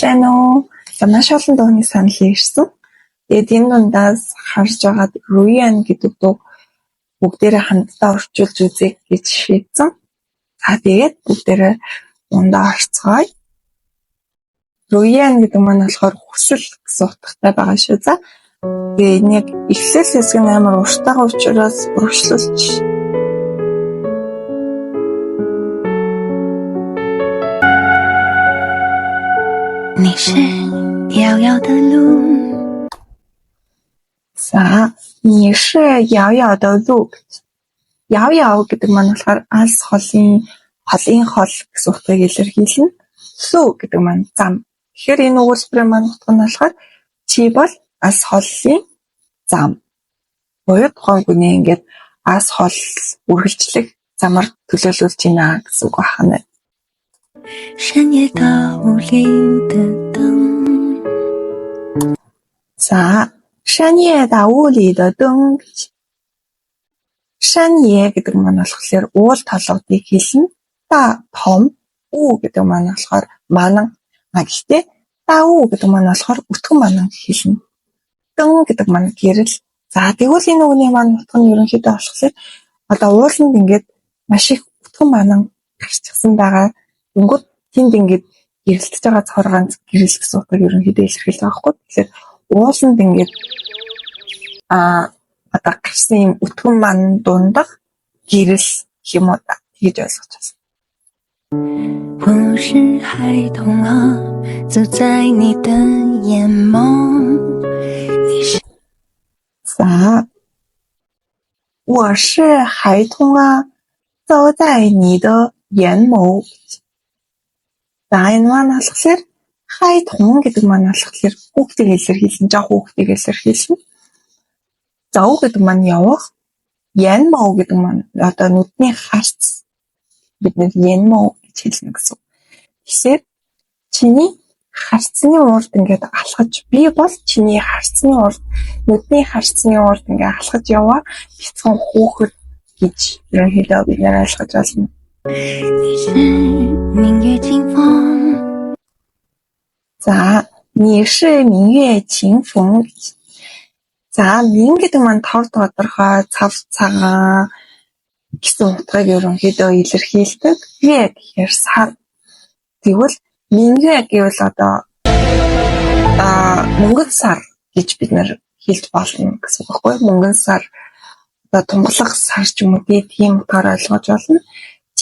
сайн уу? За маш олон дууны санал ирсэн. Тэгээд энэ дундаас харж байгаад Ruyan гэдэг дуу бүгдээрээ хамтдаа орчуулж үзье гэж шийдсэн. За тэгээд бүгдээрээ ундаа орцгоё. Ruyan гэдэг маань болохоор хүсэл гэсэн утгатай байгаа шүү. За тэгээд энэ яг эхлэл хэсэг нь амар уртайгаа учраас өргөжлүүлж你是遥遥的路。За, 你是遥遥的路. 遥遥гэдэг маань болохоор алс холын хол гэсэн утгыг илэрхийлнэ. Лүү гэдэг маань зам. Тэгэхээр энэ өгүүлбэрийн маань утга нь болохоор чи бол алс холын зам. Буюу тухайн хүний ингээд алс хол үргэлжлэх замаар төлөөлүүлж байна гэсэн үг байна. 深夜大雾里的灯. За, 深夜大雾里的灯. 山野гэдэг маань болохоор уул толгодыг хэлнэ. Та том, уу гэдэг маань болохоор манан. Гэхдээ та уу гэдэг маань болохоор өтгөн манан хэлнэ. Дэн гэдэг маань гэрэл. За тэгвэл энэ үгний маань утга нь ерөнхийдөө болохоор одоо ууланд ингээд маш их өтгөн манан гарчихсан байгаа. Тэнгүүд тэнд ингээд гэрэлтэж байгаа цор ганц гэрэл гэсэн утгыг ерөнхийдөө илэрхийлж байгаа хгүй. Тэгэхээр ууланд ингээд одоо гарсан юм өтгөн манан дундах гэрэл юм уу та тэгж ойлгож байна. 我是孩童啊，走在你的眼眸。你是 За, 我是孩童啊，走在你的眼眸. За энэ маань болохоор хайтун гэдэг маань болохоор хүүхдийг илэрхийлнэ, жоо хүүхдийг илэрхийлнэ. Зов гэдэг маань явах, янмоо гэдэг маань одоо нүдний харц бид нэр янмоо гэж хэлнэ гэсэн. Тэгэхээр чиний харцны урд ингээд алхаж би бол чиний харцны урд нүдний харцны урд ингээд алхаж яваа бяцхан хүүхэд гэж ерөнхийдөө бид нэр ойлгож байна. 你是明月清风. За, 你是明月清风. За, мин гэдэг маань тор тодорхой цав цагаан гэсэн утгыг ерөнхийдөө илэрхийлдэг. Вэ гэхээр сар. Тэгвэл минвэ гэвэл одоо мөнгөн сар гэж бид нэр хэлж болно гэсэн үг байхгүй юу? Мөнгөн сар одоо тунгалаг сар ч юм уу тийм утгаар ойлгож болно.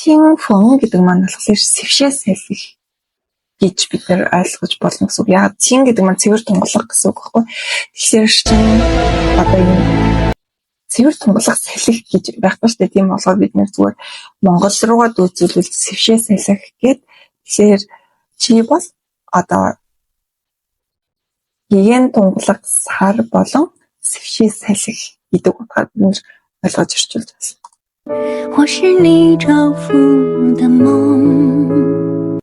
Чин фон гэдэг маань болохоор сэвшээ салхи гэж бид нэр ойлгож болно гэсэн үг. Яг чин гэдэг маань цэвэр тунгалаг гэсэн үг байхгүй юу? Тэгэхээр чин одоо юм цэвэр тунгалаг салхи гэж байх ба штэ тийм болохоор бид нэр зүгээр Монгол руугаа дүүцүүлвэл сэвшээ салхи гэд. Тэгэхээр чи бол одоо гэгэн тунгалаг сар болон сэвшээ салхи гэдэг утгаар бид нэр ойлгож ирчүүлж байна. 我是你照拂的梦.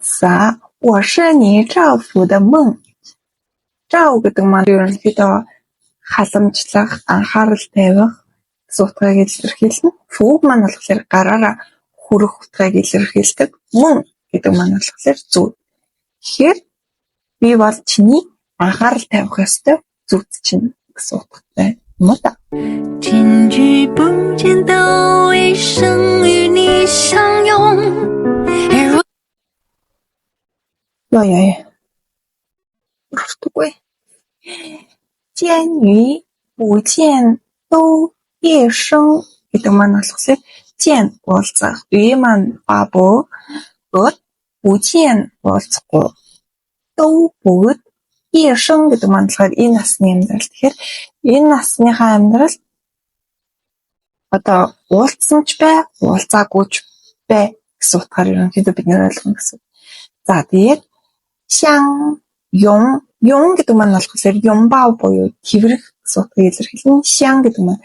За, 我是你照拂的梦. 照 гэдэг маань ерөнхийдөө халамжлах, анхаарал тавих гэсэн утгыг илэрхийлнэ. Фүг маань болохоор гараараа хүрэх утгыг илэрхийлдэг. Мөн гэдэг маань болохоор зүуд. Тэгэхээр би бол чиний анхаарал тавих ёстой зүуд чинь гэсэн утгатай юм уу та? 坚决不见的一生与你相拥. Яа. Артгүй. 坚于不见都一生гэдэг маань болохоор зэн уулзах, үй маань бабуу, бод不见уулзахгүй. Дөө бүгд一生гэдэг маань болохоор энэ насны амьдрал. Тэгэхээр энэ насныхаа амьдрал одоо уулзсан ч бай, уулзаагүй ч бай гэсэн утгаар ерөнхийдөө бид нэр ойлгоно гэсэн. За тэгээд шан юм гэдэг маань болохоор юмбаа буюу тэрвэрх гэсэн утгыг илэрхийлнэ. Шан гэдэг маань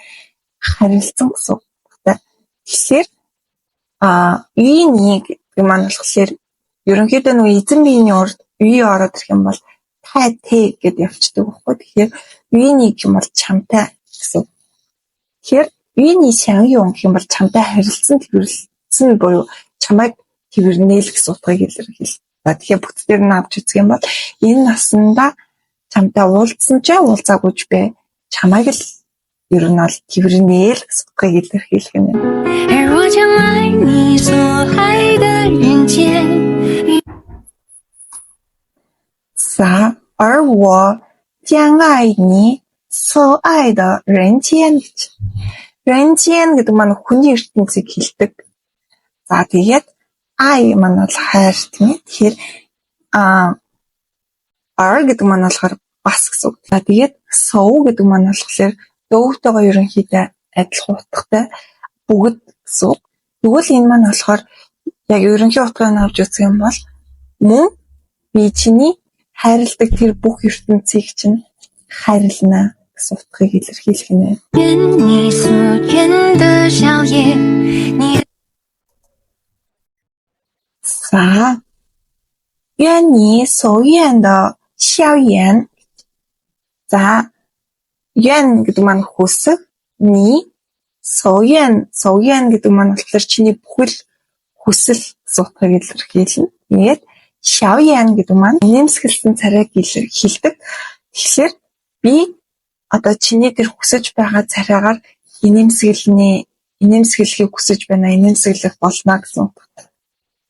харилцан гэсэн утгатай. Тэгэхээр үйний гэдэг маань болохоор ерөнхийдөө нөгөө эзэн биений урд үй ороод ирэх юм бол тай тэ гэд явцдаг байхгүй. Тэгэхээр үйний гэх юм бол чамтай гэсэн. Тэгэхээр үйний шан юм гэх юм бол чамтай харилцсан тэрвэрлсэн буюу чамайг тэрвэрнээл гэсэн утгыг илэрхийлдэг. За тэгэхээр бүтдээр нь авч үзэх юм бол энэ насандаа чамтай уулзсан ч уулзаагүй ч бэ чамайг л ер нь бол тэрнээл гэсэн утгыг илэрхийлэх юм. 而我将爱你所爱的人间。За, 而我将爱你所爱的人间гэж. 人间гэдэг маань хүний ертөнцийг хэлдэг. За тэгээд I маань бол хайр тийм ээ. Тэгэхээр R гэдэг маань болохоор бас гэсэн үг. За тэгээд so гэдэг маань болохоор дөвтэйгоо ерөнхийдөө адилхан утгатай бүгд гэсэн үг. Тэгвэл энэ маань болохоор яг ерөнхий утгыг нь авч үзэх юм бол мөн би чиний хайрладаг тэр бүх ертөнцийг чинь хайрлана гэсэн утгыг илэрхийлэх нэ. 愿你所愿的笑颜，你 За, 愿你所愿的笑颜. За, 愿гэдэг маань хүсэх, ни, 所愿гэдэг маань болохоор чиний бүхэл хүсэл гэсэн утгыг илэрхийлнэ. Тэгээд 笑颜гэдэг маань нэмсгэлсэн царайг илэрхийлдэг. Тэгэхээр би одоо чиний тэр хүсэж байгаа царайгаар инээмсэглэхийг хүсэж байна, инээмсэглэх болно гэсэн үг.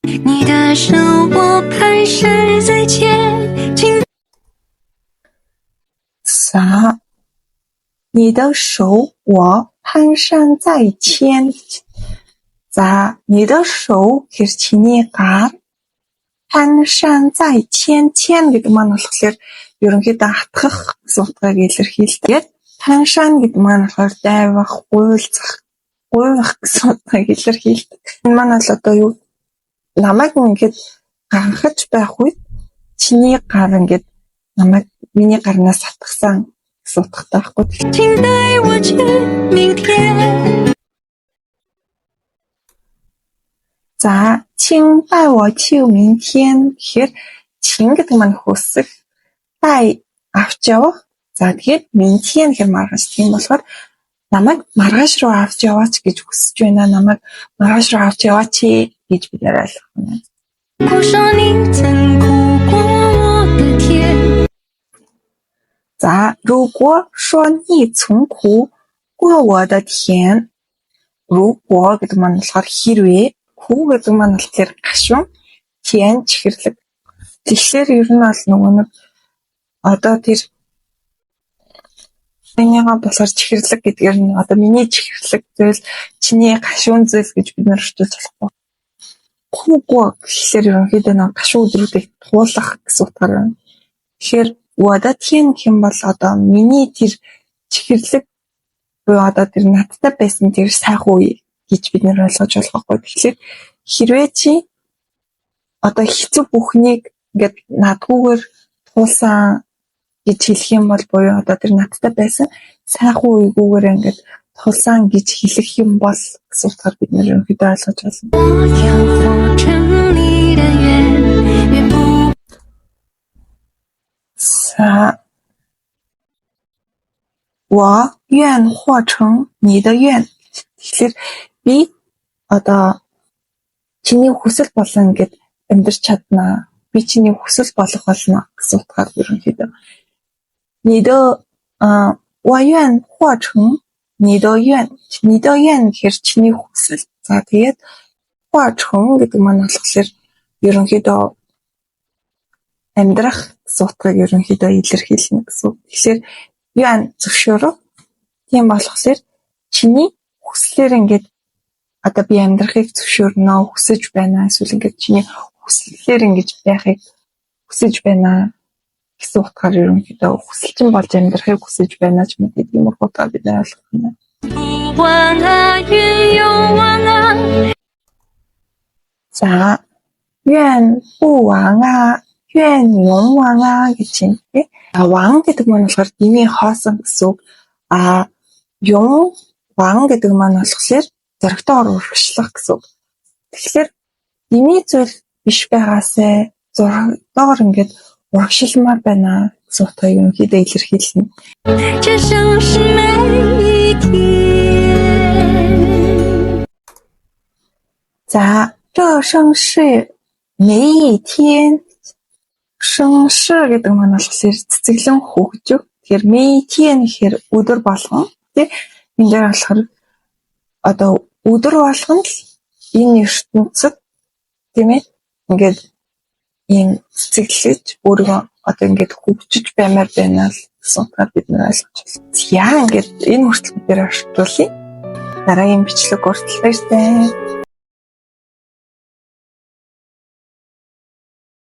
你的手我蹒跚在前进。 За, 你的手我蹒跚在牵. За, 你的手гэхэр чиний гар, 蹒跚在牵гэдэг маань болохоор ерөнхийдөө хатгах гэсэн утгыг илэрхийлдэг. Пан шан гэдэг маань болохоор дайвах, гуйвах гэсэн утгыг илэрхийлдэг. Энэ маань бол одоо юу? Намайг ингээд ганхаж байх үед чиний гар ингээд намайг миний гарнаас хатгсан гэсэн утгатай байхгүй. 请带我去明天。 За, 请带我去明天гэхээр чин гэдэг маань хүсэх, дай авч явах. За тэгээд минтien гэхэр маргааш тийм болохоор намайг маргааш руу авч яваач гэж хүсэж байна. Намайг маргааш руу авч яваач гэж бид нэр ойлгох юм. 我说你曾哭过我的天。 За, 如果说你曾哭过我的甜. 如果гэдэг маань болохоор хэрвээ, хүү гэдэг маань болохоор гашуун, тэн чихэрлэг. Тэгэхээр ер нь бол нөгөө нэг одоо тэр энийгээ болохоор чихэрлэг гэдгээр нь одоо миний чихэрлэг зүйл чиний гашуун зүйл гэж бид нар орчуулж болохгүй. Хүүгөө гэхээр ерөнхийдөө нэг гашуун өдрүүдийг туулах гэсэн утгаар байна. Тэгэхээр вадатен гэх юм бол одоо миний тэр чихэрлэг буюу одоо тэр надтай байсан тэр сайхан үе гэж бид нэр ойлгож болох байхгүй. Тэгэхээр хэрвээ чи одоо хэцүү бүхнийг ингээд надгүйгээр туулсан гэж хэлэх юм бол буюу одоо тэр надтай байсан сайхан үегүйгээр ингээд тулсан гэж хэлэх юм бол гэсэн утгаар бид нэр ерөнхийдөө ойлгож байна. 我要活成你的愿，愿不 За, 我愿活成你的愿. Тэгэхээр би одоо чиний хүсэл болон гэд амьдрч чаднаа. Би чиний хүсэл болох болно гэсэн утгаар ерөнхийдөө. 你的我愿活成你的愿. 你的愿гэхэр чиний хүсэл. За тэгээд 活成гэдэг маань болохоор ерөнхийдөө амьдрах гэсэн утгыг ерөнхийдөө илэрхийлнэ гэсэн. Тэгэхээр юан зөвшөөрөв. Тийм болохоор чиний хүслээр ингээд одоо би амьдрахыг зөвшөөрнө, хүсэж байна. Эсвэл ингээд чиний хүслээр ингэж байхыг хүсэж байна гэсэн утгаар ерөнхийдөө хүсэлчин болж амьдрахыг хүсэж байна ч мэт тийм утгаар бид ойлгох юм. 不完啊，愿永忘啊。 За, 愿不亡啊, 愿永亡啊гэж юм тий. Ван гэдэг маань болохоор дими хоосон гэсэн үг. Юм ван гэдэг маань болохоор зөрөгтэйгээр урагшлах гэсэн үг. Тэгэхээр дими зүйл биш байгаасаа зөрөгтэйгээр ингээд урагшилмаар байна гэсэн утгыг ерөнхийдөө илэрхийлнэ. 这生是每一天。 За, 这生是每一天. Шунши гэдэг маань болохоор цэцэглэн хөгжих. Тэгэхээр мэйтien гэхээр өдөр болгон тий энэ дээр болохоор одоо өдөр болгон л энэ ертөнцид тийм ээ ингээд ийм цэцэглэж өөрийгөө одоо ингээд хөгжиж баймаар байна л гэсэн утгаар бид нар ойлгож байна. Яа ингээд энэ хүртэл дээр орчуулъя. Дараагийн бичлэг хүртэл баяртай.